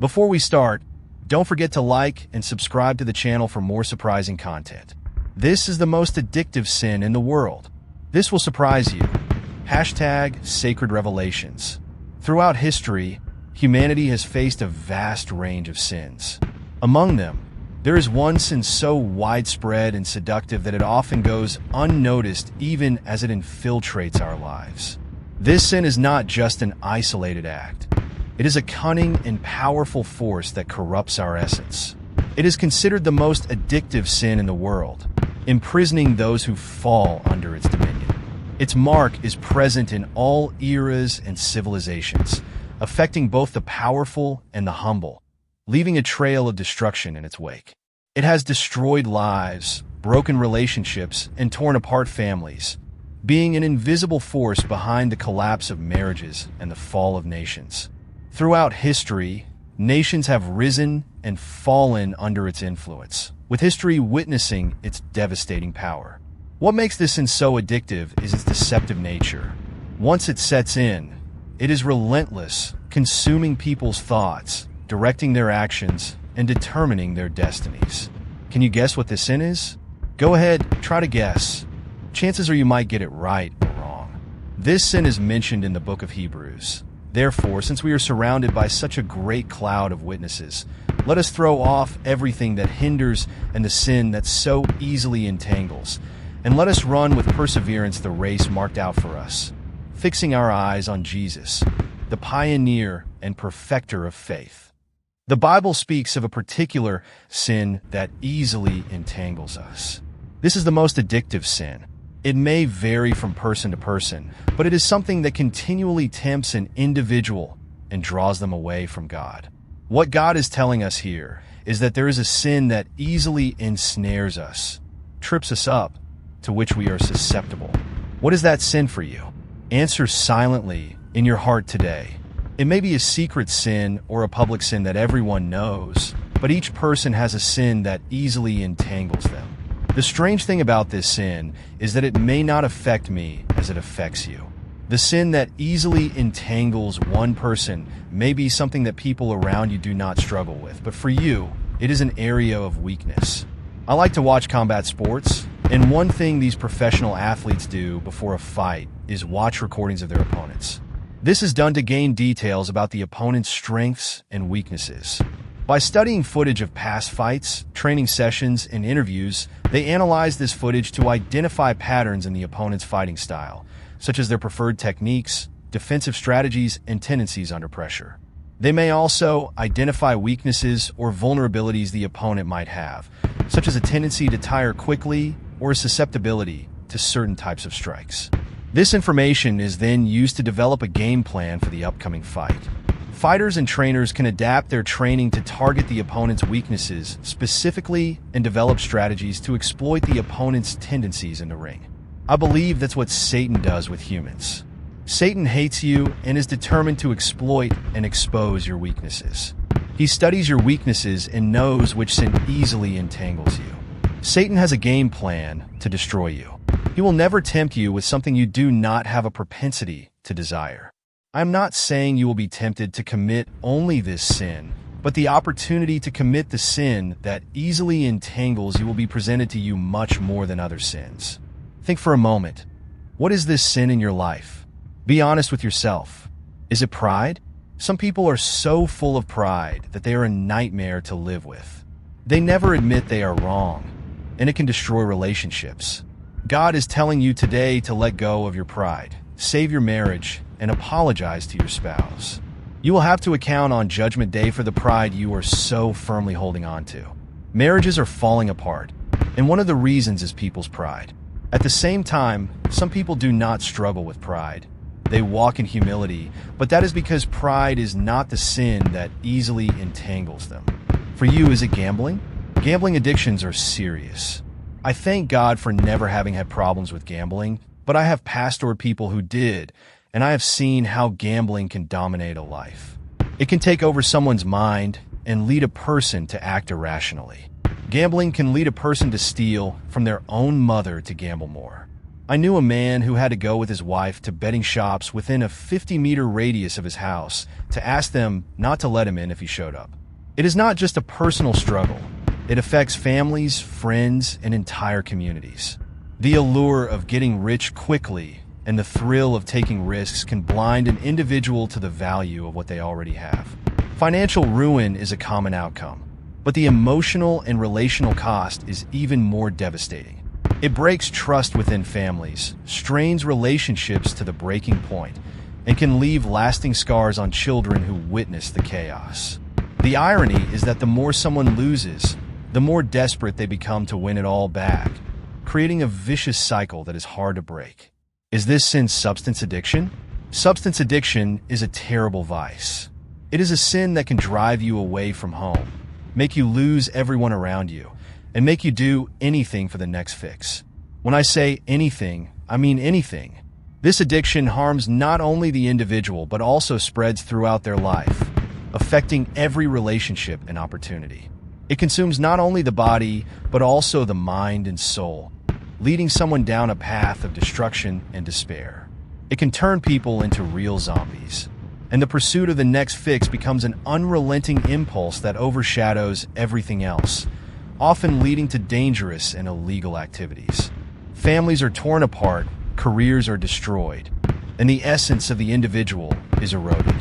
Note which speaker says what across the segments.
Speaker 1: Before we start, don't forget to like and subscribe to the channel for more surprising content. This is the most addictive sin in the world. This will surprise you. Hashtag sacred revelations. Throughout history, humanity has faced a vast range of sins. Among them, there is one sin so widespread and seductive that it often goes unnoticed even as it infiltrates our lives. This sin is not just an isolated act. It is a cunning and powerful force that corrupts our essence. It is considered the most addictive sin in the world, imprisoning those who fall under its dominion. Its mark is present in all eras and civilizations, affecting both the powerful and the humble, leaving a trail of destruction in its wake. It has destroyed lives, broken relationships, and torn apart families, being an invisible force behind the collapse of marriages and the fall of nations. Throughout history, nations have risen and fallen under its influence, with history witnessing its devastating power. What makes this sin so addictive is its deceptive nature. Once it sets in, it is relentless, consuming people's thoughts, directing their actions, and determining their destinies. Can you guess what this sin is? Go ahead, try to guess. Chances are you might get it right or wrong. This sin is mentioned in the book of Hebrews. Therefore, since we are surrounded by such a great cloud of witnesses, let us throw off everything that hinders and the sin that so easily entangles, and let us run with perseverance the race marked out for us, fixing our eyes on Jesus, the pioneer and perfecter of faith. The Bible speaks of a particular sin that easily entangles us. This is the most addictive sin. It may vary from person to person, but it is something that continually tempts an individual and draws them away from God. What God is telling us here is that there is a sin that easily ensnares us, trips us up, to which we are susceptible. What is that sin for you? Answer silently in your heart today. It may be a secret sin or a public sin that everyone knows, but each person has a sin that easily entangles them. The strange thing about this sin is that it may not affect me as it affects you. The sin that easily entangles one person may be something that people around you do not struggle with, but for you, it is an area of weakness. I like to watch combat sports, and one thing these professional athletes do before a fight is watch recordings of their opponents. This is done to gain details about the opponent's strengths and weaknesses. By studying footage of past fights, training sessions, and interviews, they analyze this footage to identify patterns in the opponent's fighting style, such as their preferred techniques, defensive strategies, and tendencies under pressure. They may also identify weaknesses or vulnerabilities the opponent might have, such as a tendency to tire quickly or a susceptibility to certain types of strikes. This information is then used to develop a game plan for the upcoming fight. Fighters and trainers can adapt their training to target the opponent's weaknesses specifically and develop strategies to exploit the opponent's tendencies in the ring. I believe that's what Satan does with humans. Satan hates you and is determined to exploit and expose your weaknesses. He studies your weaknesses and knows which sin easily entangles you. Satan has a game plan to destroy you. He will never tempt you with something you do not have a propensity to desire. I'm not saying you will be tempted to commit only this sin, but the opportunity to commit the sin that easily entangles you will be presented to you much more than other sins. Think for a moment. What is this sin in your life? Be honest with yourself. Is it pride? Some people are so full of pride that they are a nightmare to live with. They never admit they are wrong, and it can destroy relationships. God is telling you today to let go of your pride, save your marriage, and apologize to your spouse. You will have to account on Judgment Day for the pride you are so firmly holding on to. Marriages are falling apart, and one of the reasons is people's pride. At the same time, some people do not struggle with pride. They walk in humility, but that is because pride is not the sin that easily entangles them. For you, is it gambling? Gambling addictions are serious. I thank God for never having had problems with gambling, but I have pastored people who did, and I have seen how gambling can dominate a life. It can take over someone's mind and lead a person to act irrationally. Gambling can lead a person to steal from their own mother to gamble more. I knew a man who had to go with his wife to betting shops within a 50-meter radius of his house to ask them not to let him in if he showed up. It is not just a personal struggle. It affects families, friends, and entire communities. The allure of getting rich quickly and the thrill of taking risks can blind an individual to the value of what they already have. Financial ruin is a common outcome, but the emotional and relational cost is even more devastating. It breaks trust within families, strains relationships to the breaking point, and can leave lasting scars on children who witness the chaos. The irony is that the more someone loses, the more desperate they become to win it all back, creating a vicious cycle that is hard to break. Is this sin substance addiction? Substance addiction is a terrible vice. It is a sin that can drive you away from home, make you lose everyone around you, and make you do anything for the next fix. When I say anything, I mean anything. This addiction harms not only the individual, but also spreads throughout their life, affecting every relationship and opportunity. It consumes not only the body, but also the mind and soul, leading someone down a path of destruction and despair. It can turn people into real zombies, and the pursuit of the next fix becomes an unrelenting impulse that overshadows everything else, often leading to dangerous and illegal activities. Families are torn apart, careers are destroyed, and the essence of the individual is eroded.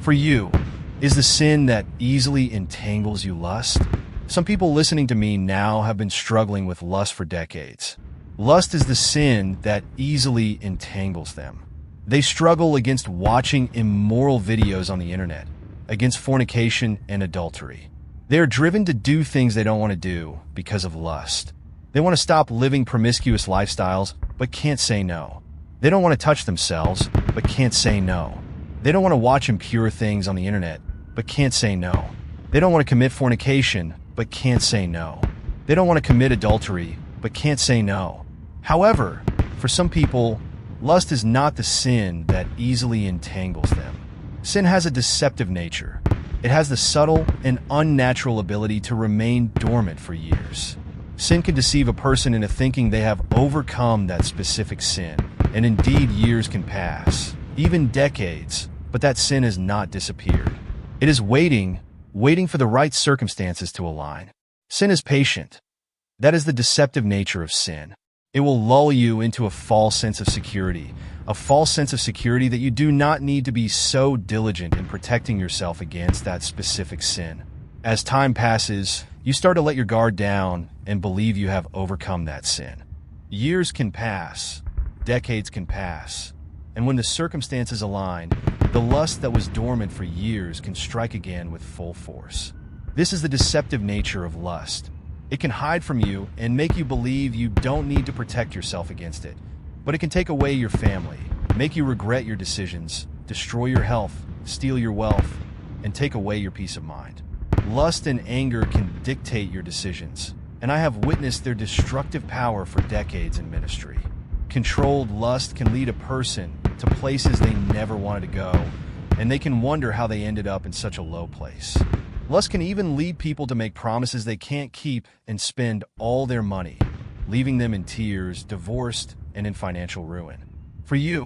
Speaker 1: For you, is the sin that easily entangles you lust? Some people listening to me now have been struggling with lust for decades. Lust is the sin that easily entangles them. They struggle against watching immoral videos on the internet, against fornication and adultery. They are driven to do things they don't want to do because of lust. They want to stop living promiscuous lifestyles, but can't say no. They don't want to touch themselves, but can't say no. They don't want to watch impure things on the internet, but can't say no. They don't want to commit fornication, but can't say no. They don't want to commit adultery, but can't say no. However, for some people, lust is not the sin that easily entangles them. Sin has a deceptive nature. It has the subtle and unnatural ability to remain dormant for years. Sin can deceive a person into thinking they have overcome that specific sin, and indeed years can pass, even decades, but that sin has not disappeared. It is waiting for the right circumstances to align. Sin is patient. That is the deceptive nature of sin. It will lull you into a false sense of security that you do not need to be so diligent in protecting yourself against that specific sin. As time passes, you start to let your guard down and believe you have overcome that sin. Years can pass, decades can pass, and when the circumstances align, the lust that was dormant for years can strike again with full force. This is the deceptive nature of lust. It can hide from you and make you believe you don't need to protect yourself against it. But it can take away your family, make you regret your decisions, destroy your health, steal your wealth, and take away your peace of mind. Lust and anger can dictate your decisions, and I have witnessed their destructive power for decades in ministry. Controlled lust can lead a person to places they never wanted to go, and they can wonder how they ended up in such a low place. Lust can even lead people to make promises they can't keep and spend all their money, leaving them in tears, divorced, and in financial ruin. For you,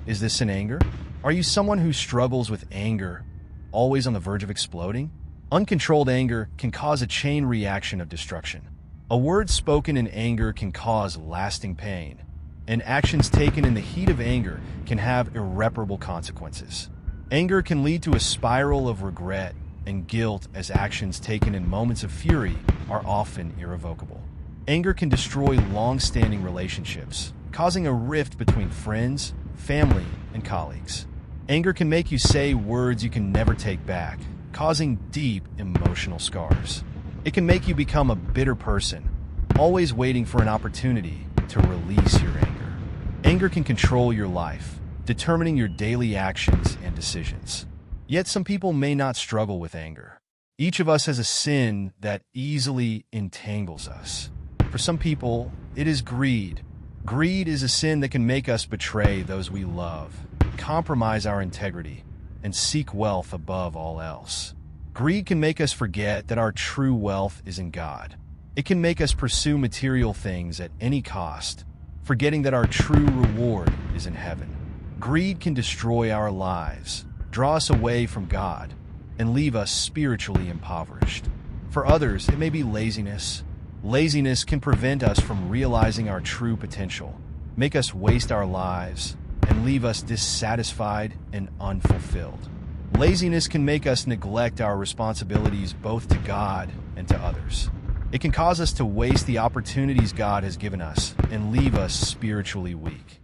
Speaker 1: is this in anger? Are you someone who struggles with anger, always on the verge of exploding? Uncontrolled anger can cause a chain reaction of destruction. A word spoken in anger can cause lasting pain, and actions taken in the heat of anger can have irreparable consequences. Anger can lead to a spiral of regret and guilt, as actions taken in moments of fury are often irrevocable. Anger can destroy long-standing relationships, causing a rift between friends, family, and colleagues. Anger can make you say words you can never take back, causing deep emotional scars. It can make you become a bitter person, always waiting for an opportunity to release your anger. Anger can control your life, determining your daily actions and decisions. Yet some people may not struggle with anger. Each of us has a sin that easily entangles us. For some people, it is greed. Greed is a sin that can make us betray those we love, compromise our integrity, and seek wealth above all else. Greed can make us forget that our true wealth is in God. It can make us pursue material things at any cost, forgetting that our true reward is in heaven. Greed can destroy our lives, draw us away from God, and leave us spiritually impoverished. For others, it may be laziness. Laziness can prevent us from realizing our true potential, make us waste our lives, and leave us dissatisfied and unfulfilled. Laziness can make us neglect our responsibilities both to God and to others. It can cause us to waste the opportunities God has given us and leave us spiritually weak.